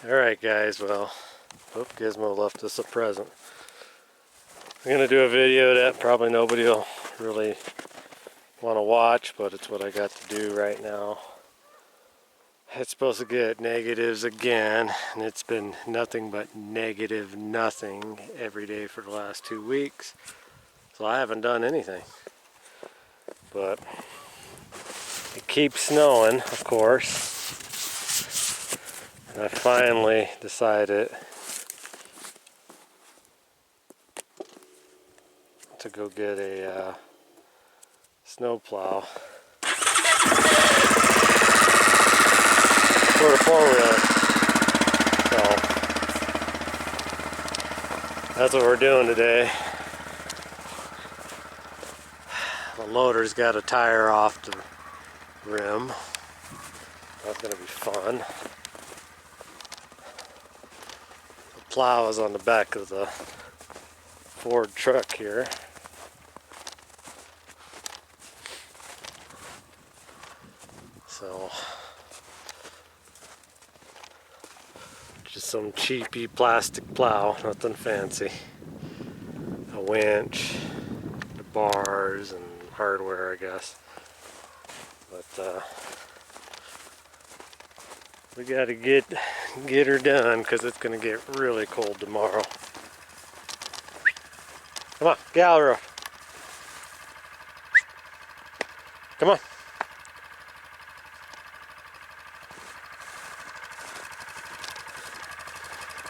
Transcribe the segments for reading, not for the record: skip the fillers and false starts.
Alright guys, well, Gizmo left us a present. I'm going to do a video that probably nobody will really want to watch, but it's what I got to do right now. It's supposed to get negatives again, and it's been nothing but negative nothing every day for the last 2 weeks. So I haven't done anything. But it keeps snowing, of course. And I finally decided to go get a snow plow for the four-wheeler. So that's what we're doing today. The loader's got a tire off the rim. That's going to be fun. The plow is on the back of the Ford truck here. So, just some cheapy plastic plow, nothing fancy. A winch, the bars, and hardware, I guess. But we gotta get her done because it's gonna get really cold tomorrow. Come on, get out of the road. Come on.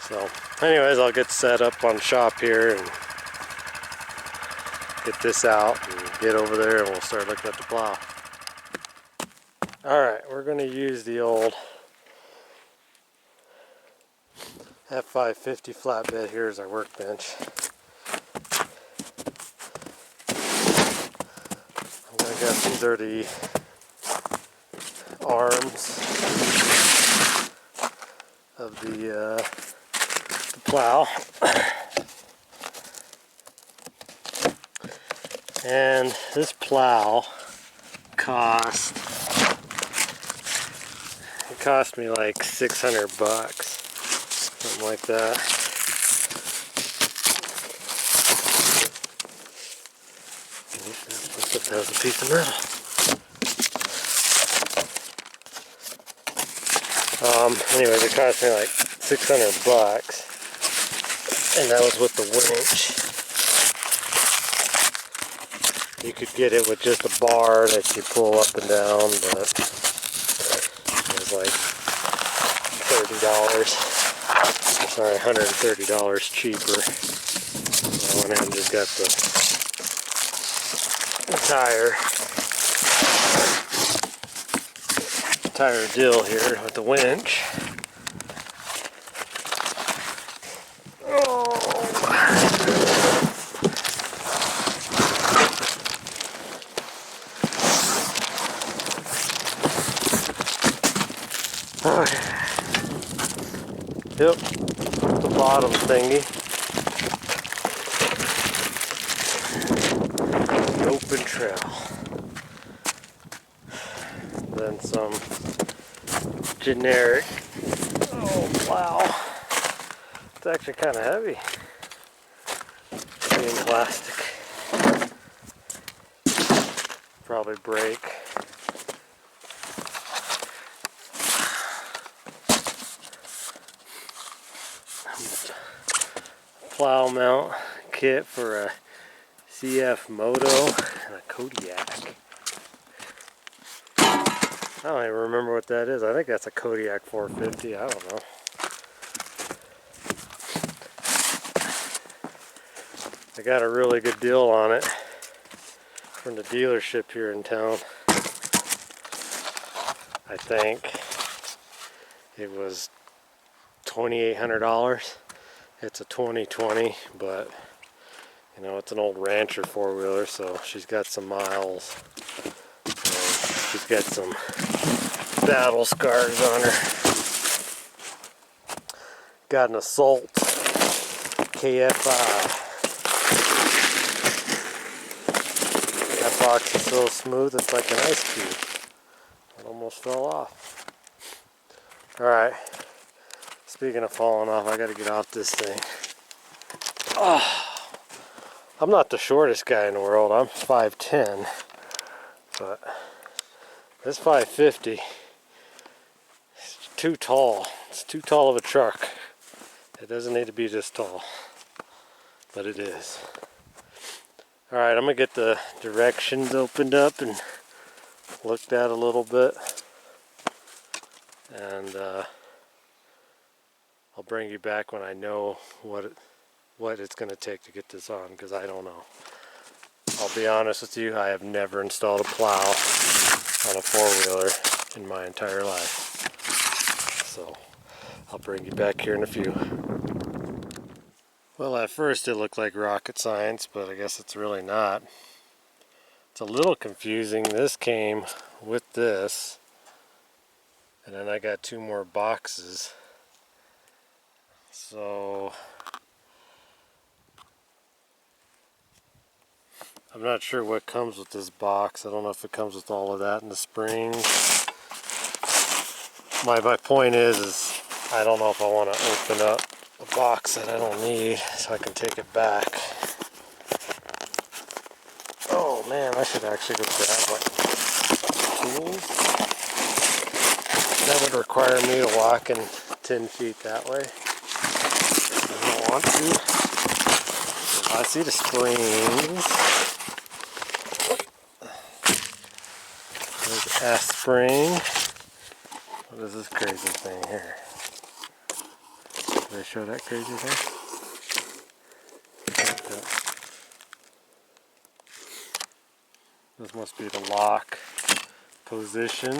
So, anyways, I'll get set up on shop here and get this out and get over there and we'll start looking at the plow. Alright, we're going to use the old F550 flatbed here as our workbench. I guess these are the arms of the plow. And this plow cost me like 600 bucks, something like that. Looks like that was a piece of metal. Anyways, it cost me like 600 bucks, and that was with the winch. You could get it with just a bar that you pull up and down, but it was like $30. Sorry, $130 cheaper. So I went ahead and just got the tire deal here with the winch. Yep, the bottom thingy. Open trail. Then some generic. Oh wow, it's actually kind of heavy. Being plastic. Probably break. Plow mount kit for a CF Moto and a Kodiak. I don't even remember what that is. I think that's a Kodiak 450. I don't know. I got a really good deal on it from the dealership here in town. I think it was $2,800. It's a 2020, but you know, it's an old Rancher four-wheeler, so she's got some miles. She's got some battle scars on her. Got an Assault KFI. That box is so smooth, it's like an ice cube. It almost fell off. Alright, Speaking of falling off, I gotta get off this thing. Oh, I'm not the shortest guy in the world. I'm 5'10", but this 550 is too tall. It's too tall of a truck. It doesn't need to be this tall, but it is. Alright, I'm gonna get the directions opened up and looked at a little bit, and I'll bring you back when I know what it's going to take to get this on, because I don't know. I'll be honest with you, I have never installed a plow on a four-wheeler in my entire life. So I'll bring you back here in a few. Well, at first it looked like rocket science, but I guess it's really not. It's a little confusing. This came with this, and then I got two more boxes. So I'm not sure what comes with this box. I don't know if it comes with all of that and the springs. My point is I don't know if I want to open up a box that I don't need so I can take it back. Oh man, I should actually go grab my tools. That would require me to walk in 10 feet that way. I don't want to. I see the springs. There's S spring. What is this crazy thing here? Did I show that crazy thing? This must be the lock position.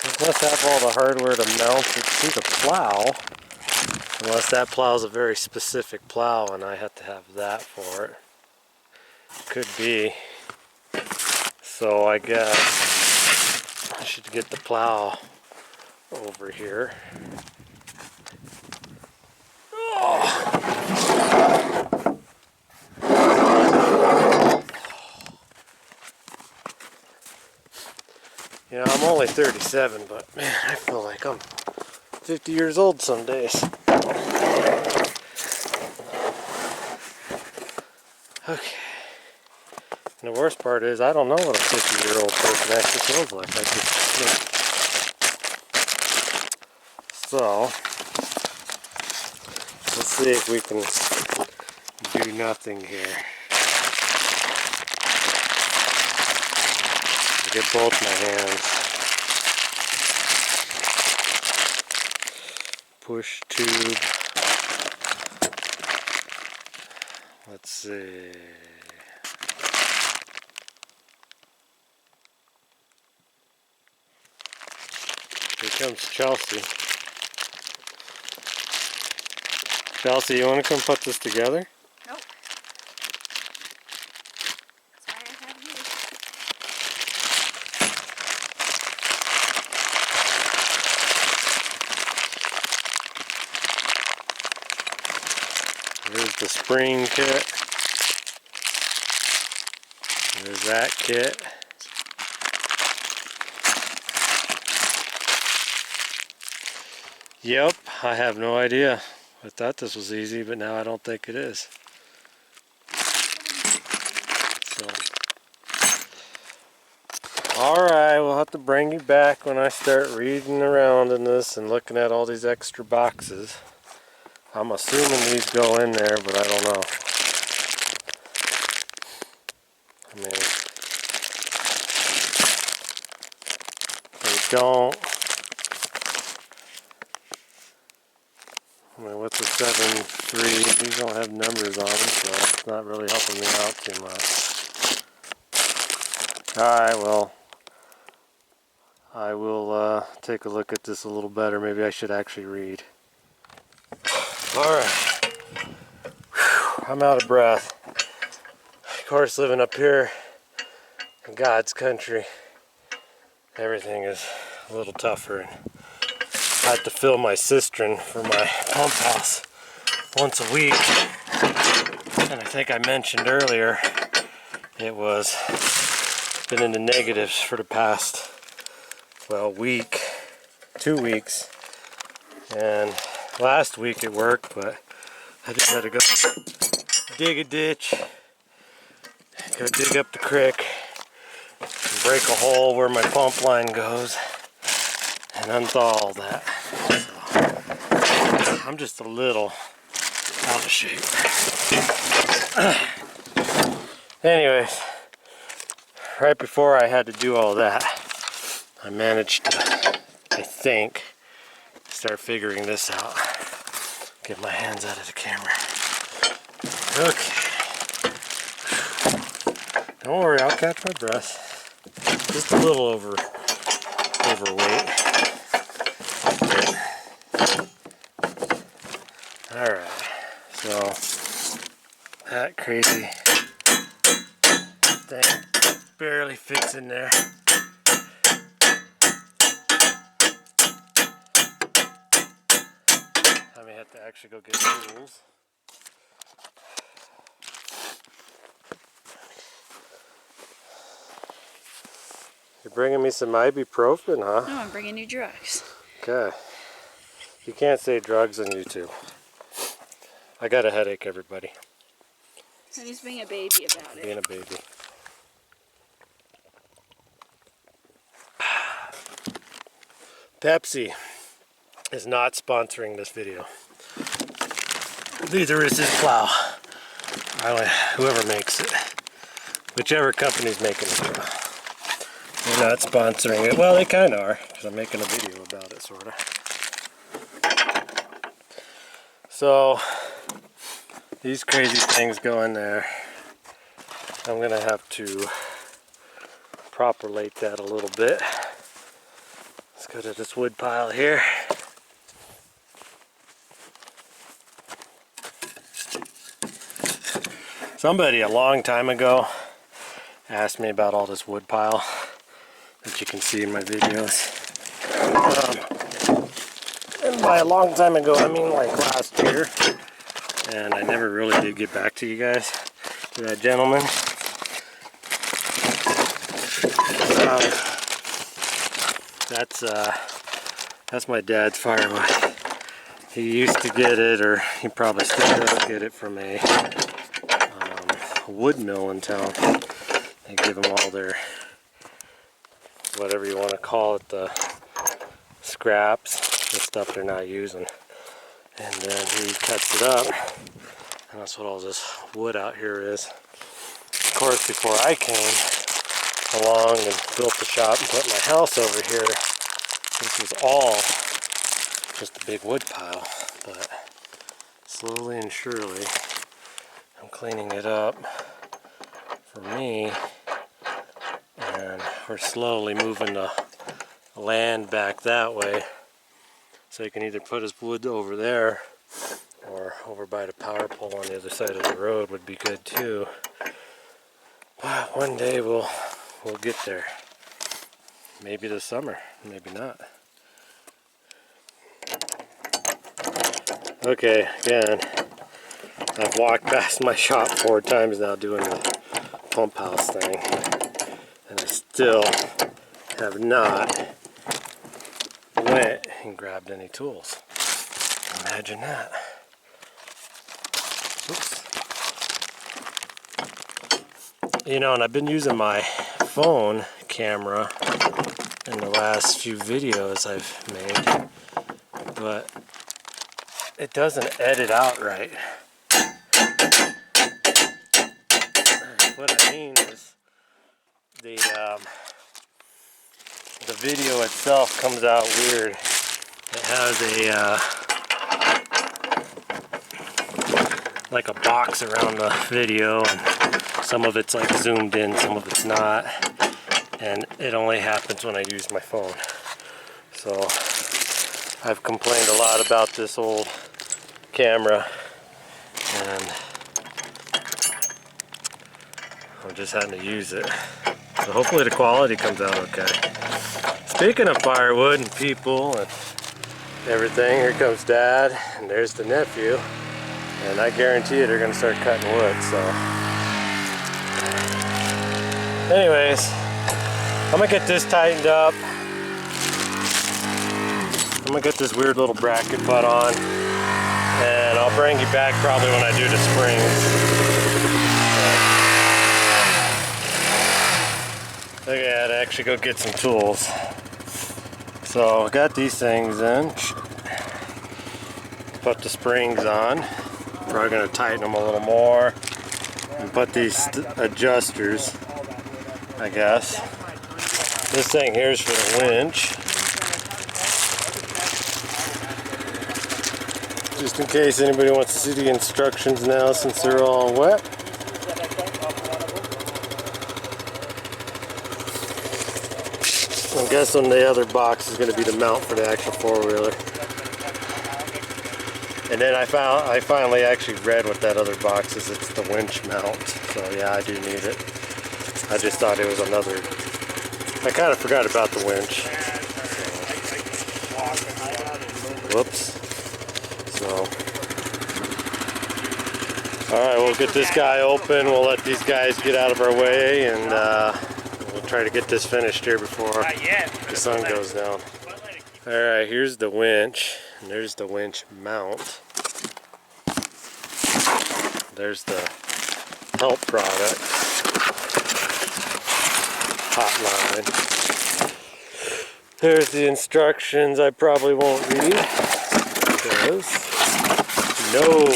This must have all the hardware to mount it to the plow. Unless that plow is a very specific plow and I have to have that for it. Could be. So I guess I should get the plow over here. Oh. You know, I'm only 37, but man, I feel like I'm 50 years old some days. Okay. And the worst part is I don't know what a 50-year-old person actually feels like. I just think. So, let's see if we can do nothing here. Get both my hands. Push tube. Let's see. Here comes Chelsea. Chelsea, you want to come put this together? Nope. That's why I have you. There's the spring kit. There's that kit. Yep, I have no idea. I thought this was easy, but now I don't think it is. So, alright, we'll have to bring you back when I start reading around in this and looking at all these extra boxes. I'm assuming these go in there, but I don't know. I mean, they don't. I mean, what's a 7.3? These don't have numbers on them, so it's not really helping me out too much. Alright, well, I will take a look at this a little better. Maybe I should actually read. Alright. I'm out of breath. Of course, living up here in God's country, everything is a little tougher. I have to fill my cistern for my pump house once a week. And I think I mentioned earlier, it was been in the negatives for the past, well, week, 2 weeks. And last week it worked, but I just had to go dig a ditch, go dig up the creek, and break a hole where my pump line goes, and unthaw all that. So, I'm just a little out of shape. Anyways, right before I had to do all that, I managed to, I think, start figuring this out. Get my hands out of the camera. Okay. Don't worry, I'll catch my breath. Just a little overweight. Alright, so that crazy thing barely fits in there. I may have to actually go get tools. You're bringing me some ibuprofen, huh? No, I'm bringing you drugs. Okay. You can't say drugs on YouTube. I got a headache, everybody. And he's being a baby about it. Being a baby. Pepsi is not sponsoring this video. Neither is this plow. Whoever makes it. Whichever company's making it. They're not sponsoring it. Well, they kind of are, because I'm making a video about it, sort of. So, these crazy things go in there. I'm going to have to propellate that a little bit. Let's go to this wood pile here. Somebody a long time ago asked me about all this wood pile that you can see in my videos. And by a long time ago, I mean like last year. And I never really did get back to you guys, to that gentleman. That's my dad's firewood. He used to get it, or he probably still does get it, from a wood mill in town. They give them all their, whatever you want to call it, the scraps, the stuff they're not using. And then he cuts it up, and that's what all this wood out here is. Of course, before I came along and built the shop and put my house over here, this was all just a big wood pile. But slowly and surely, I'm cleaning it up for me, and we're slowly moving the land back that way. So you can either put his wood over there, or over by the power pole on the other side of the road would be good too. But one day we'll get there. Maybe this summer, maybe not. Okay, again, I've walked past my shop 4 times now doing the pump house thing, and I still have not went and grabbed any tools. Imagine that. Oops. You know, and I've been using my phone camera in the last few videos I've made, but it doesn't edit out right. What I mean is the video itself comes out weird. It has a like a box around the video, and some of it's like zoomed in, some of it's not, and it only happens when I use my phone. So I've complained a lot about this old camera, and I'm just having to use it. So hopefully the quality comes out okay. Speaking of firewood and people and everything, here comes Dad, and there's the nephew, and I guarantee you they're going to start cutting wood. So Anyways, I'm gonna get this tightened up. I'm gonna get this weird little bracket put on, and I'll bring you back probably when I do the springs. Okay, I had to actually go get some tools. So I got these things in. Put the springs on. Probably gonna tighten them a little more. And put these adjusters, I guess. This thing here is for the winch. Just in case anybody wants to see the instructions now since they're all wet. I'm guessing the other box is going to be the mount for the actual four-wheeler. And then I finally actually read what that other box is. It's the winch mount. So yeah, I do need it. I just thought it was another. I kind of forgot about the winch. Whoops. So. Alright, we'll get this guy open. We'll let these guys get out of our way, and we'll try to get this finished here before the sun goes down. Alright, here's the winch. And there's the winch mount. There's the help product hotline. There's the instructions. I probably won't read because no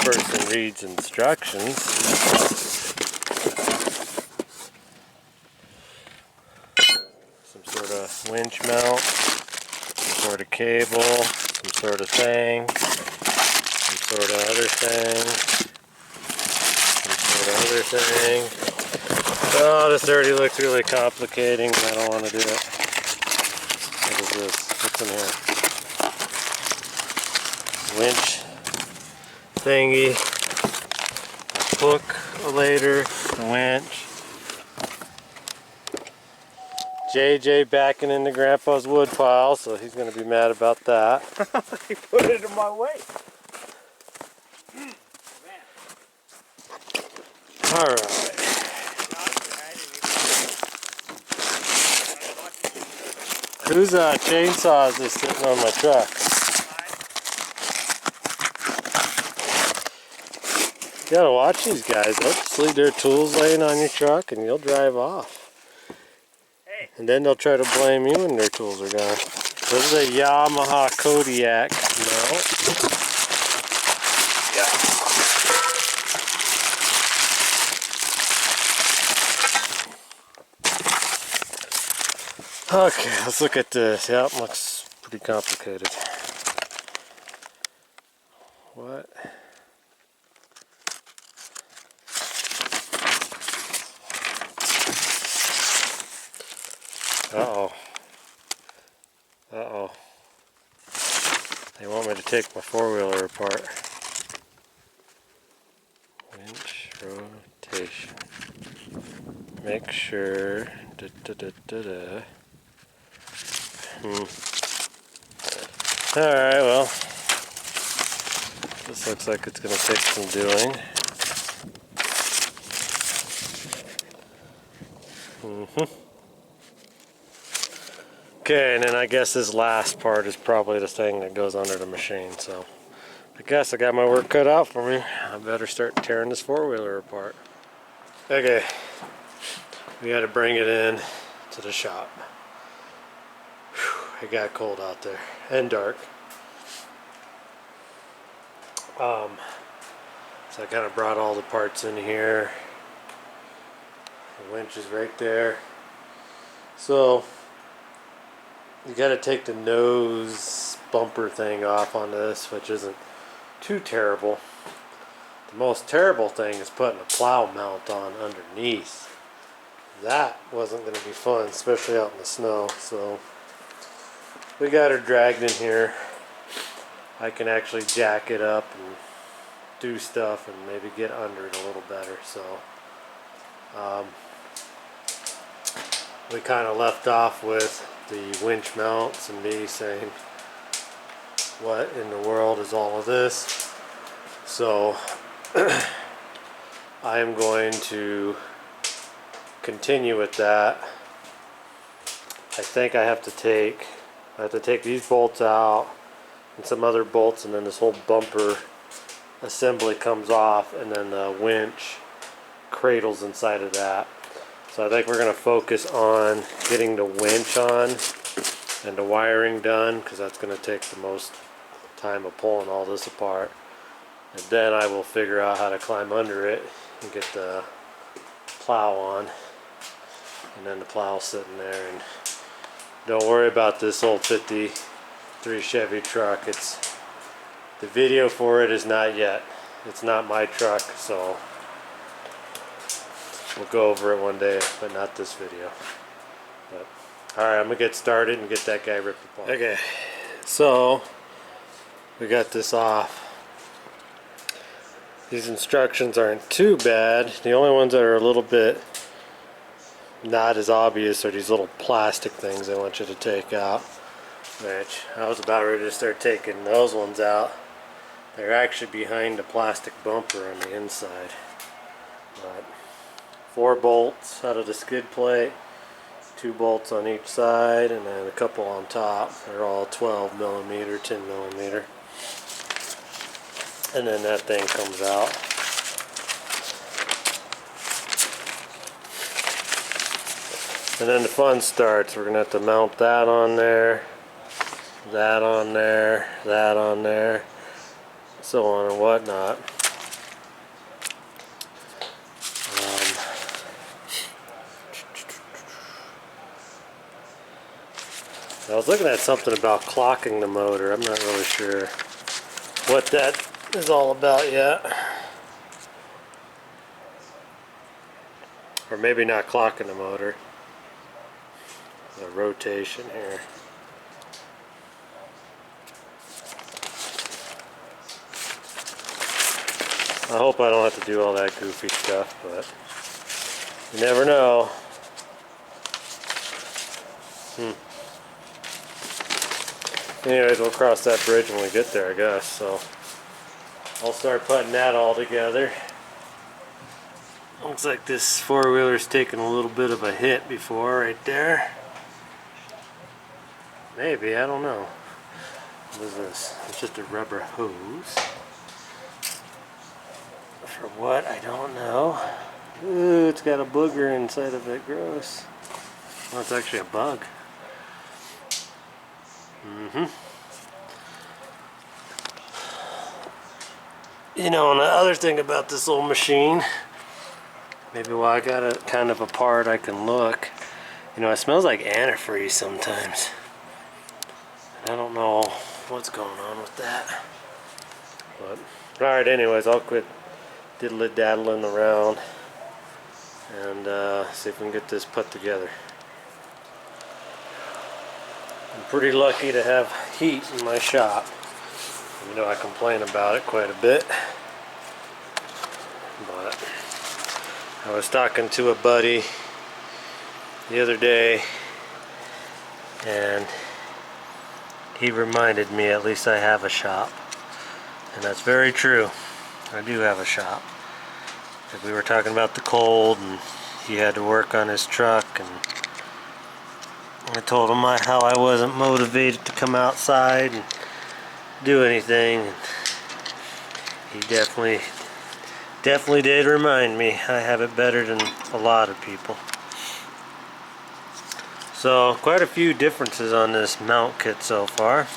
person reads instructions. Some sort of winch mount, some sort of cable, some sort of thing, some sort of other thing, some sort of other thing. Oh, this already looks really complicating, and I don't want to do it. What is this? What's in here? Winch thingy, hook later, the winch. JJ backing into Grandpa's wood pile, so he's going to be mad about that. He put it in my way. Alright. Whose chainsaw is this sitting on my truck? You gotta watch these guys. They'll just leave their tools laying on your truck and you'll drive off. And then they'll try to blame you when their tools are gone. This is a Yamaha Kodiak. No. Yeah. Okay, let's look at this. Yep, looks pretty complicated. What? Uh-oh. Uh-oh. They want me to take my four-wheeler apart. Winch rotation. Make sure. Alright, well. This looks like it's going to take some doing. Okay, and then I guess this last part is probably the thing that goes under the machine, so I guess I got my work cut out for me. I better start tearing this four-wheeler apart. Okay, we got to bring it in to the shop. Whew, it got cold out there and dark. So I kind of brought all the parts in here. The winch is right there. So you got to take the nose bumper thing off on this, which isn't too terrible. The most terrible thing is putting a plow mount on underneath. That wasn't going to be fun, especially out in the snow. So we got her dragged in here. I can actually jack it up and do stuff and maybe get under it a little better. So we kind of left off with the winch mounts and me saying, what in the world is all of this? So I am going to continue with that, I think I have to take these bolts out and some other bolts, and then this whole bumper assembly comes off, and then the winch cradles inside of that. So I think we're going to focus on getting the winch on and the wiring done, because that's going to take the most time of pulling all this apart. And then I will figure out how to climb under it and get the plow on, and then the plow sitting there. And don't worry about this old 53 Chevy truck. The video for it is not yet. It's not my truck, so we'll go over it one day, but not this video. But alright, I'm gonna get started and get that guy ripped apart. Okay, so we got this off. These instructions aren't too bad. The only ones that are a little bit not as obvious are these little plastic things I want you to take out, which I was about ready to start taking those ones out. They're actually behind the plastic bumper on the inside. But 4 bolts out of the skid plate, 2 bolts on each side, and then a couple on top. They're all 12 millimeter, 10 millimeter. And then that thing comes out. And then the fun starts. We're gonna have to mount that on there, that on there, that on there, so on and whatnot. I was looking at something about clocking the motor. I'm not really sure what that is all about yet. Or maybe not clocking the motor. The rotation here. I hope I don't have to do all that goofy stuff, but you never know. Anyways, we'll cross that bridge when we get there, I guess. So I'll start putting that all together. Looks like this four-wheeler's taken a little bit of a hit before right there. Maybe, I don't know. What is this? It's just a rubber hose. For what? I don't know. Ooh, it's got a booger inside of it. Gross. Well, it's actually a bug. You know, and the other thing about this old machine, maybe while I got it kind of apart, I can look. You know, it smells like antifreeze sometimes. I don't know what's going on with that. But, alright, anyways, I'll quit diddly-daddling around and see if we can get this put together. I'm pretty lucky to have heat in my shop. You know, I complain about it quite a bit. But I was talking to a buddy the other day, and he reminded me at least I have a shop. And that's very true. I do have a shop. We were talking about the cold, and he had to work on his truck, and I told him how I wasn't motivated to come outside and do anything. And he definitely did remind me I have it better than a lot of people. So quite a few differences on this mount kit so far.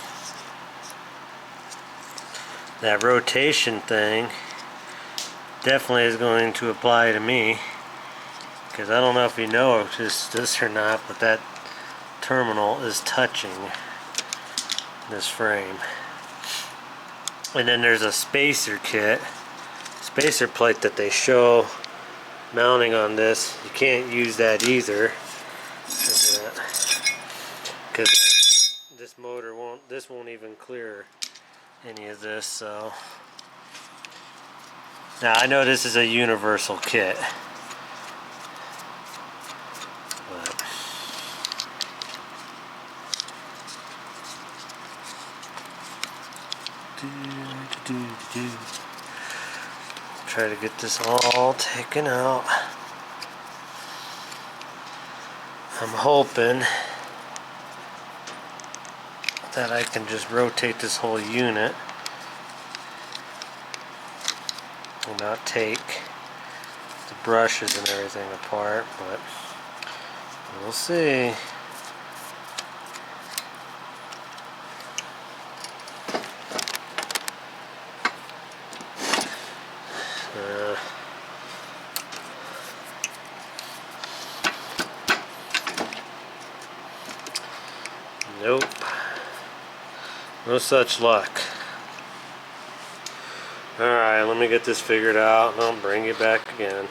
That rotation thing definitely is going to apply to me, because I don't know if you know this or not, but that terminal is touching this frame. And then there's a spacer plate that they show mounting on this. You can't use that either, because this won't even clear any of this. So now I know this is a universal kit, but try to get this all taken out. I'm hoping that I can just rotate this whole unit and not take the brushes and everything apart, but we'll see. Nope. No such luck. Alright, let me get this figured out and I'll bring you back again.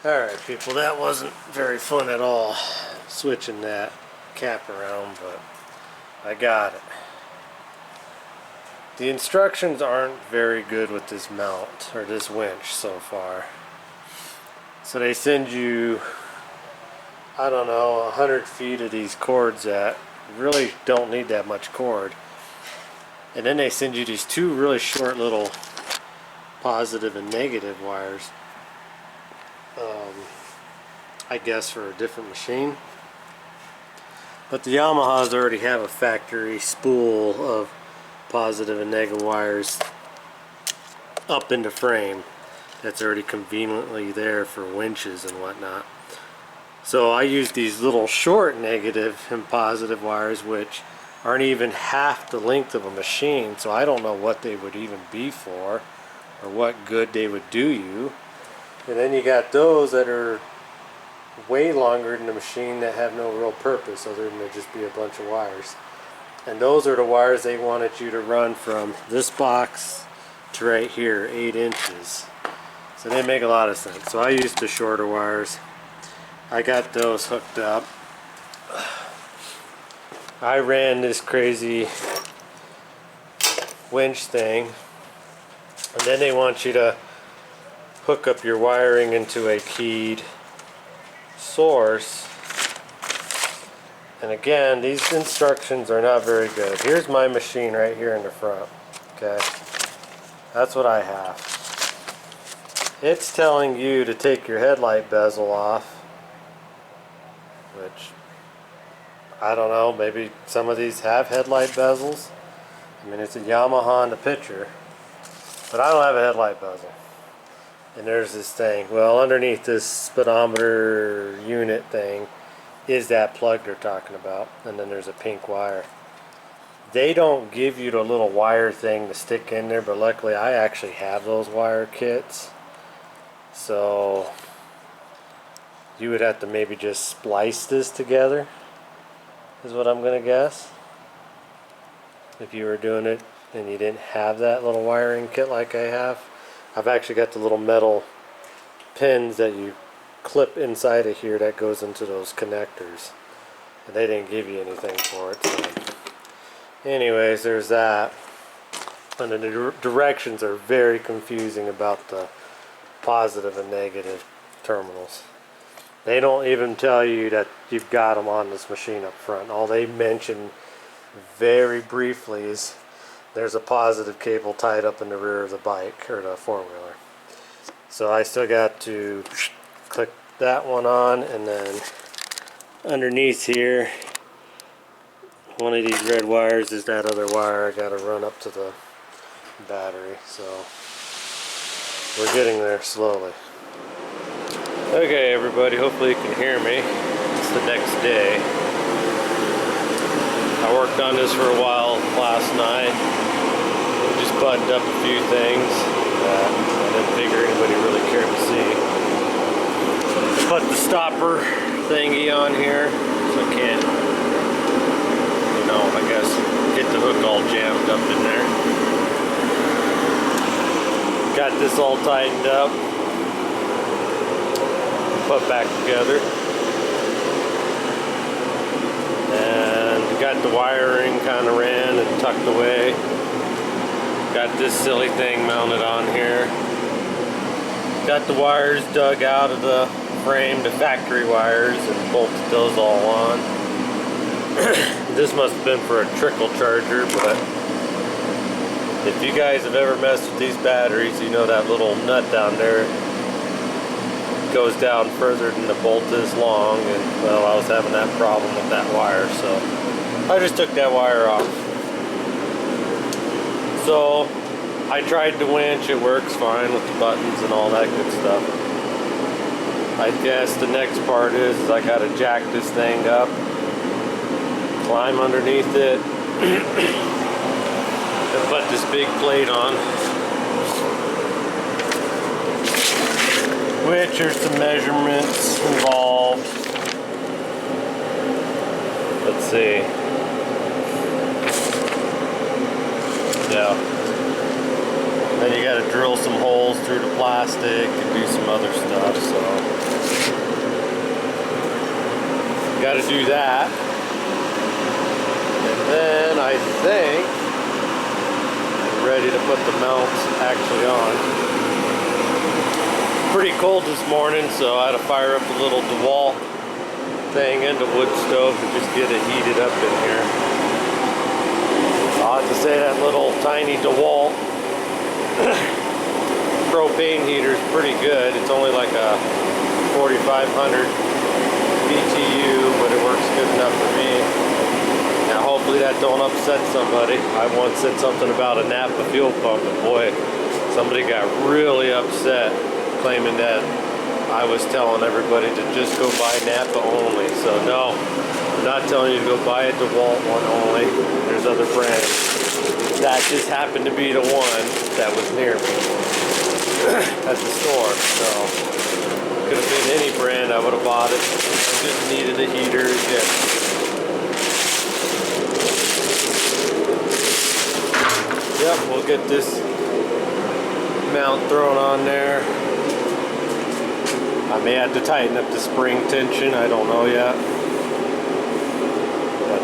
Alright people, that wasn't very fun at all, switching that cap around, but I got it. The instructions aren't very good with this mount, or this winch so far. So they send you, I don't know, 100 feet of these cords that really don't need that much cord. And then they send you these two really short little positive and negative wires. I guess for a different machine. But the Yamahas already have a factory spool of positive and negative wires up in the frame that's already conveniently there for winches and whatnot. So I use these little short negative and positive wires, which aren't even half the length of a machine, so I don't know what they would even be for or what good they would do you. And then you got those that are way longer than the machine that have no real purpose other than to just be a bunch of wires. And those are the wires they wanted you to run from this box to right here, 8 inches. So they make a lot of sense. So I used the shorter wires. I got those hooked up. I ran this crazy winch thing, and then they want you to hook up your wiring into a keyed source. And again, these instructions are not very good. Here's my machine right here in the front. Okay, that's what I have. It's telling you to take your headlight bezel off, which I don't know, maybe some of these have headlight bezels. I mean, it's a Yamaha in the picture, but I don't have a headlight bezel. And there's this thing, well, underneath this speedometer unit thing is that plug they're talking about, and then there's a pink wire. They don't give you the little wire thing to stick in there, but luckily I actually have those wire kits, so you would have to maybe just splice this together, is what I'm gonna guess, if you were doing it and you didn't have that little wiring kit like I have. I've actually got the little metal pins that you clip inside of here that goes into those connectors, and they didn't give you anything for it. So anyways, there's that. And the directions are very confusing about the positive and negative terminals. They don't even tell you that you've got them on this machine up front. All they mention very briefly is there's a positive cable tied up in the rear of the bike or the four-wheeler. So I still got to click that one on, and then underneath here, one of these red wires is that other wire I got to run up to the battery. So we're getting there slowly. Okay everybody, hopefully you can hear me. It's the next day. I worked on this for a while last night. Just buttoned up a few things that I didn't figure anybody really cared to see. I put the stopper thingy on here, so I can't, you know, I guess get the hook all jammed up in there. Got this all tightened up, put back together, and got the wiring kind of ran and tucked away. Got this silly thing mounted on here. Got the wires dug out of the frame, the factory wires, and bolted those all on. This must have been for a trickle charger, but if you guys have ever messed with these batteries, you know that little nut down there goes down further than the bolt is long, and well, I was having that problem with that wire, so I just took that wire off. So I tried the winch, it works fine with the buttons and all that good stuff. I guess the next part is I gotta jack this thing up, climb underneath it, and put this big plate on. Which are some measurements involved. Let's see. Yeah. Then you gotta drill some holes through the plastic and do some other stuff, so gotta do that. And then I think I'm ready to put the mounts actually on. Pretty cold this morning, so I had to fire up a little DeWalt thing and a wood stove to just get it heated up in here. I'll have to say that little tiny DeWalt propane heater is pretty good. It's only like a 4500 BTU, but it works good enough for me. Now hopefully that don't upset somebody. I once said something about a Napa fuel pump, and boy, somebody got really upset, claiming that I was telling everybody to just go buy Napa only. So no, I'm not telling you to go buy a DeWalt one only. There's other brands. That just happened to be the one that was near me at the store. So could have been any brand, I would have bought it. I just needed a heater again. Yep, we'll get this mount thrown on there. I may have to tighten up the spring tension, I don't know yet. But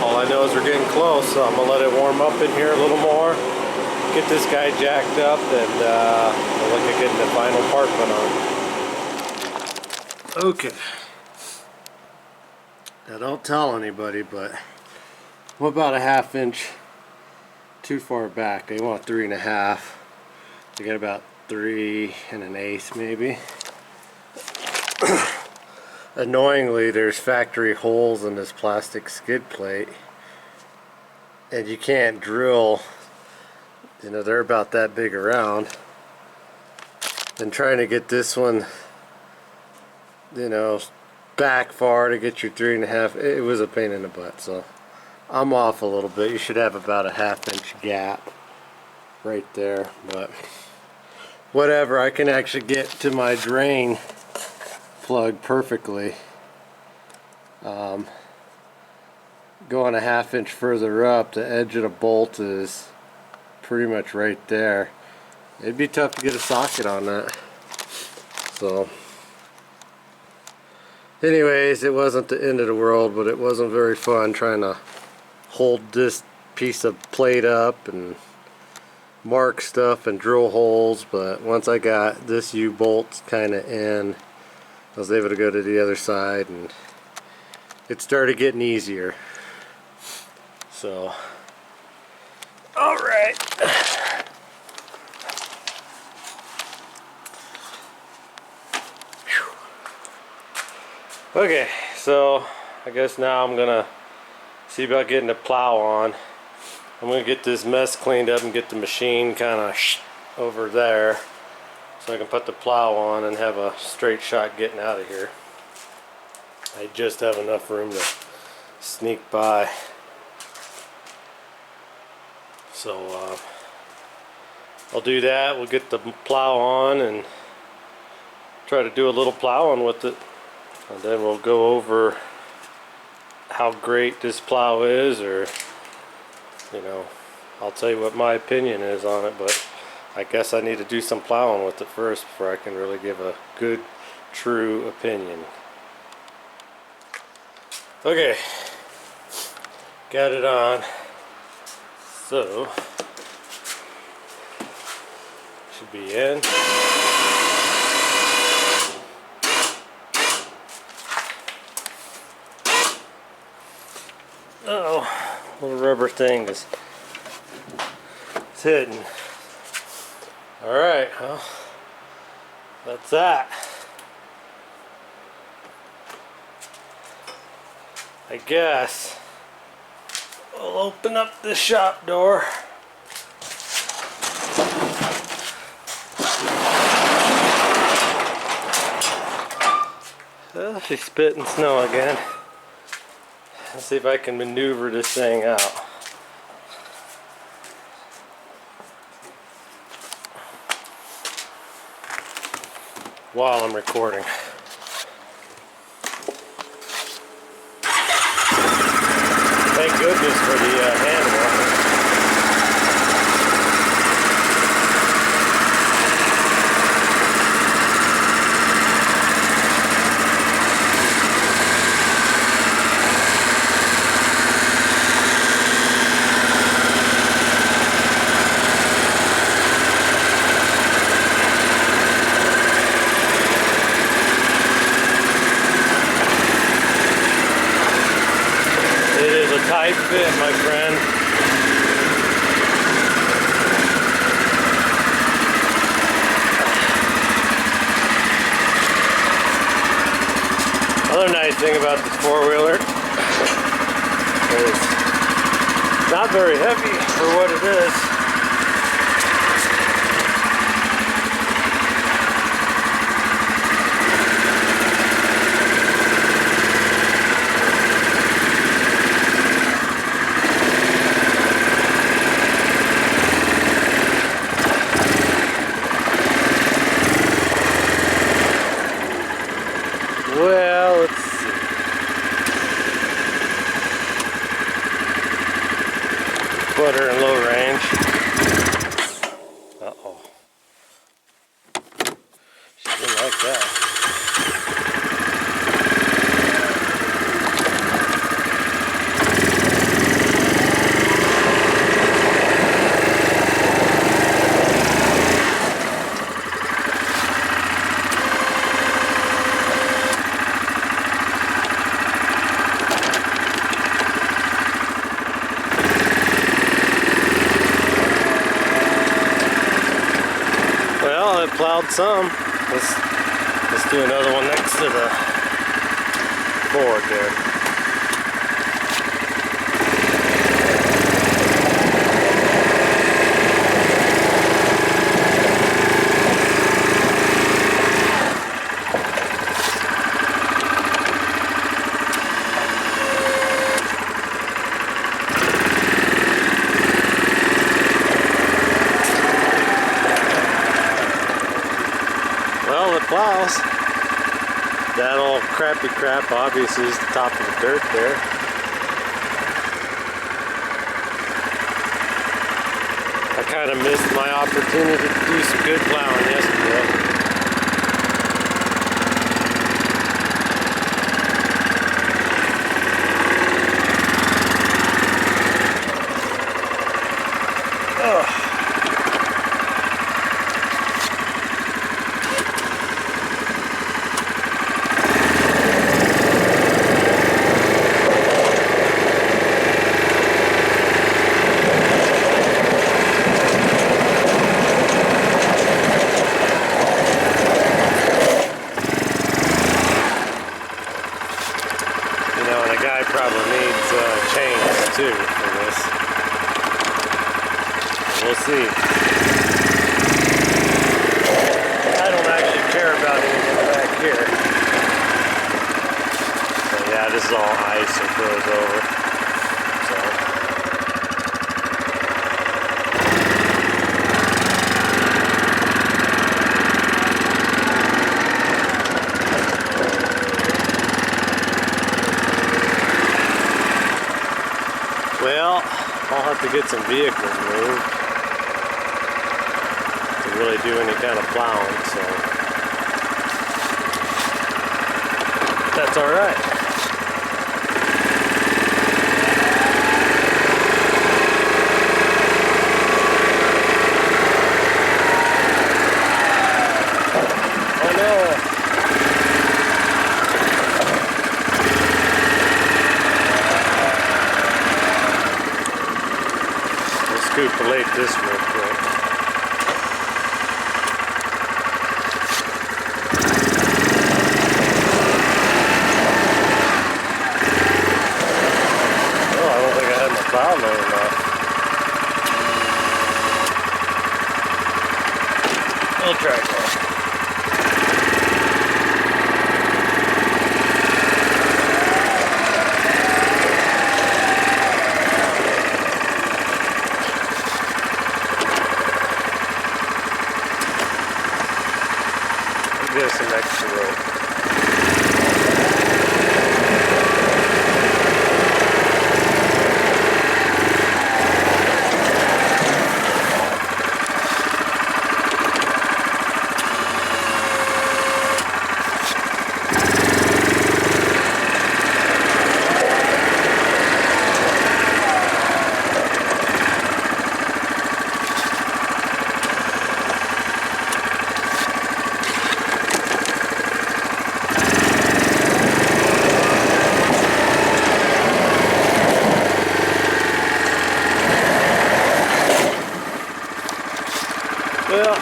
all I know is we're getting close, so I'm gonna let it warm up in here a little more. Get this guy jacked up, and we'll look at getting the final part put on. Okay. Now don't tell anybody, but I'm about a 1/2 inch too far back. They want 3.5. They got about 3 1/8 maybe. Annoyingly, there's factory holes in this plastic skid plate, and you can't drill, you know, they're about that big around, and trying to get this one, you know, back far to get your 3.5, it was a pain in the butt. So I'm off a little bit. You should have about a 1/2 inch gap right there, but whatever, I can actually get to my drain plug perfectly. Going a 1/2 inch further up, the edge of the bolt is pretty much right there. It'd be tough to get a socket on that. So anyways, it wasn't the end of the world, but it wasn't very fun trying to hold this piece of plate up and mark stuff and drill holes. But once I got this U-bolt kind of in, I was able to go to the other side, and it started getting easier. So alright, okay, so I guess now I'm gonna see about getting the plow on. I'm gonna get this mess cleaned up and get the machine kind of over there, so I can put the plow on and have a straight shot getting out of here. I just have enough room to sneak by. So I'll do that. We'll get the plow on and try to do a little plowing with it, and then we'll go over how great this plow is, or you know, I'll tell you what my opinion is on it, but I guess I need to do some plowing with it first before I can really give a good, true opinion. Okay, got it on. So should be in. Uh-oh, little rubber thing is hitting. Alright, well, That's that. I guess we'll open up the shop door. Well, she's spitting snow again. Let's see if I can maneuver this thing out. While I'm recording. Thank goodness for the handle. Tight fit, my friend. Another nice thing about this four-wheeler is it's not very heavy for what it is. Well, let's see. Put her in low range. Uh-oh. She didn't like that. Well, it plowed some. Let's do another one next to the board there. Well, it plows. That old crappy crap obviously is the top of the dirt there. I kind of missed my opportunity to do some good plowing yesterday. Probably needs chains too for this. We'll see. I don't actually care about anything back here. So yeah, this is all ice and froze over. So. Well, I'll have to get some vehicles moved to really do any kind of plowing, so that's all right. Oh no! Scoop-late this real quick. try that. Give us some extra rope. Well,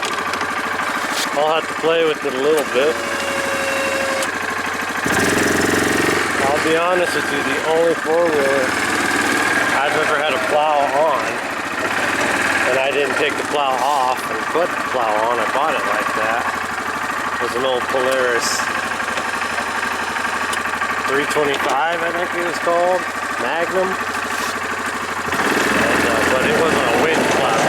I'll have to play with it a little bit. I'll be honest with you, the only four-wheeler I've ever had a plow on, and I didn't take the plow off and put the plow on, I bought it like that, was an old Polaris 325, I think it was called, Magnum, and, but it wasn't a Winch plow.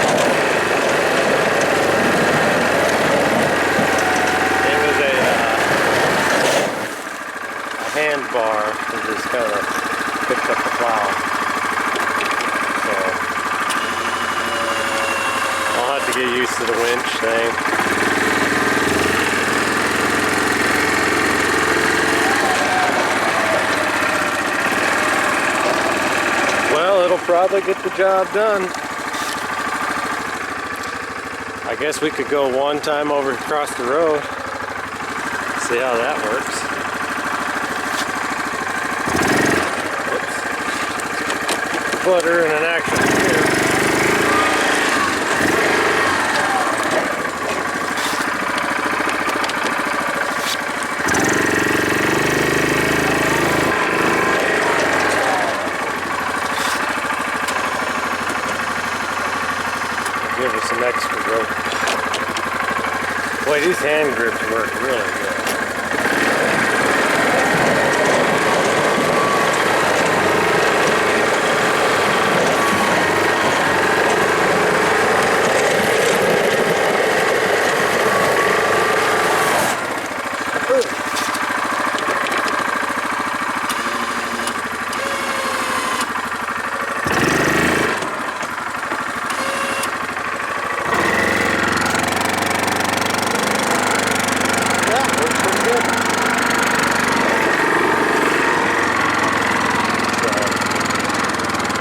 Handbar that just kind of picked up the plow. So I'll have to get used to the winch thing. Well, it'll probably get the job done. I guess we could go one time over across the road. See how that works. Flutter in an action here. Give her some extra rope. Boy, these hand grips work really good.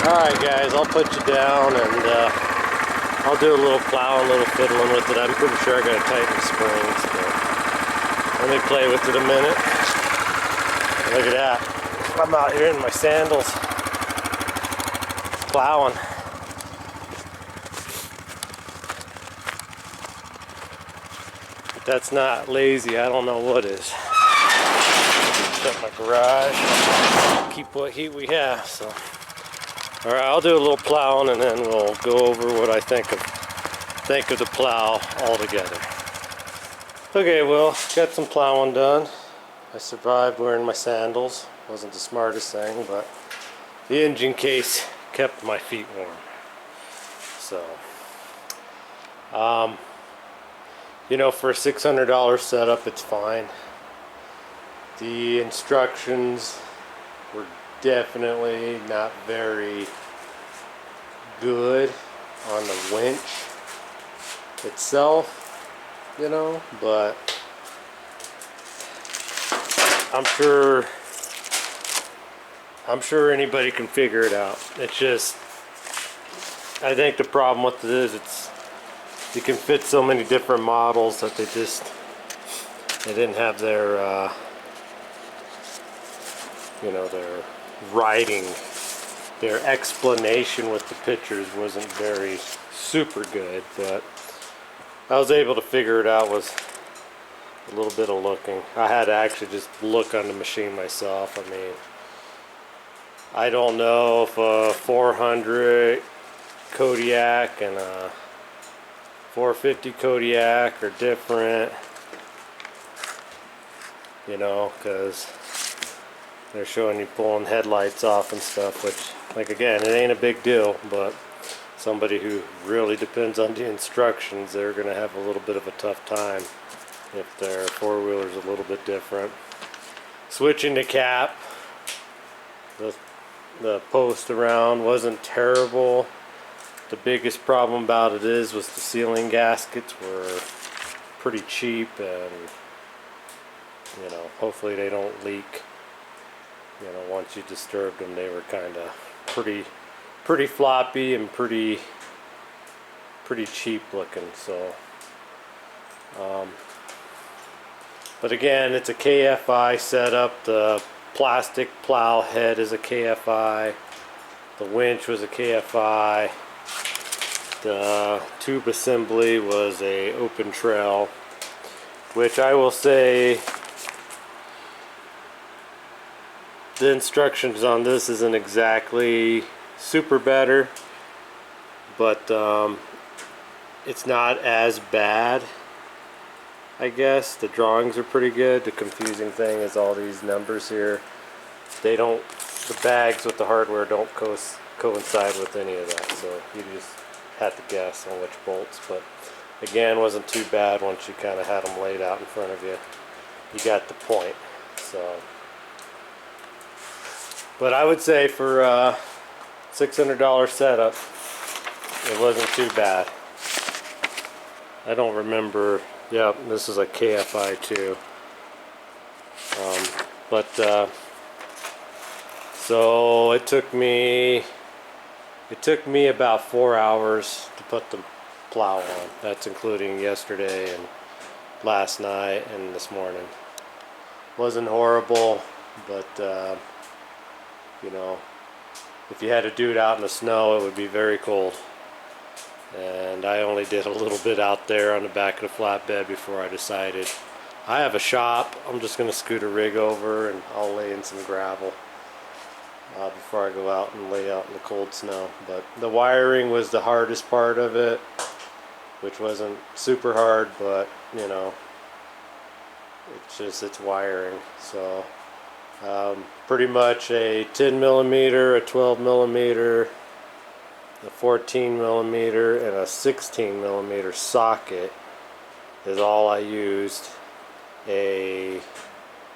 Alright guys, I'll put you down and I'll do a little plowing, a little fiddling with it. I'm pretty sure I gotta tighten the springs, but let me play with it a minute. Look at that. I'm out here in my sandals plowing. If that's not lazy, I don't know what is. Shut my garage, keep what heat we have. So alright, I'll do a little plowing and then we'll go over what I think of the plow altogether. Okay, well, got some plowing done. I survived wearing my sandals. Wasn't the smartest thing, but the engine case kept my feet warm. So, you know, for a $600 setup, it's fine. The instructions were definitely not very good on the winch itself, you know, but I'm sure anybody can figure it out. It's just, I think the problem with it is you can fit so many different models that they didn't have their you know, their writing, their explanation with the pictures wasn't very super good, but I was able to figure it out with a little bit of looking. I had to actually just look on the machine myself. I mean, I don't know if a 400 Kodiak and a 450 Kodiak are different, you know, because they're showing you pulling headlights off and stuff, which, like, again, it ain't a big deal, but somebody who really depends on the instructions, they're going to have a little bit of a tough time if their four-wheeler's a little bit different. Switching the cap, the post around wasn't terrible. The biggest problem about it was the sealing gaskets were pretty cheap, and you know, hopefully they don't leak. You know, once you disturbed them, they were kind of pretty floppy and pretty cheap looking. So but again, it's a KFI setup. The plastic plow head is a KFI. The winch was a KFI. The tube assembly was a open trail, which I will say the instructions on this isn't exactly super better, but it's not as bad, I guess. The drawings are pretty good. The confusing thing is all these numbers here. They don't, the bags with the hardware don't coincide with any of that, so you just have to guess on which bolts. But again, wasn't too bad once you kind of had them laid out in front of you. You got the point. So, but I would say for $600 setup, it wasn't too bad. I don't remember. Yeah, this is a KFI too. So it took me about 4 hours to put the plow on. That's including yesterday and last night and this morning. Wasn't horrible, but you know, if you had to do it out in the snow, it would be very cold. And I only did a little bit out there on the back of the flatbed before I decided. I have a shop. I'm just going to scoot a rig over and I'll lay in some gravel before I go out and lay out in the cold snow. But the wiring was the hardest part of it, which wasn't super hard, but you know, it's wiring. So pretty much a 10 millimeter, a 12 millimeter, a 14 millimeter, and a 16 millimeter socket is all I used. A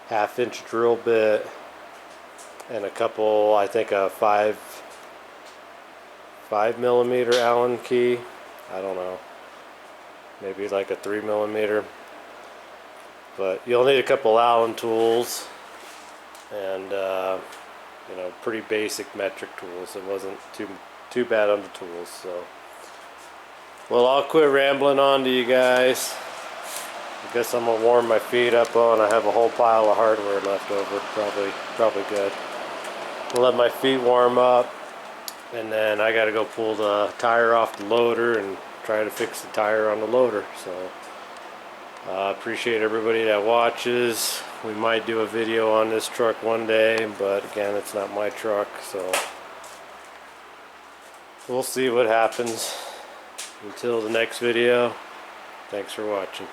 1/2 inch drill bit and a couple, I think a 5 millimeter Allen key. I don't know, maybe like a 3 millimeter. But you'll need a couple Allen tools and you know, pretty basic metric tools. It wasn't too bad on the tools. So, well, I'll quit rambling on to you guys. I guess I'm gonna warm my feet up on. I have a whole pile of hardware left over. Probably good. I'll let my feet warm up, and then I gotta go pull the tire off the loader and try to fix the tire on the loader. So appreciate everybody that watches. We might do a video on this truck one day, but again, it's not my truck, so we'll see what happens. Until the next video, thanks for watching.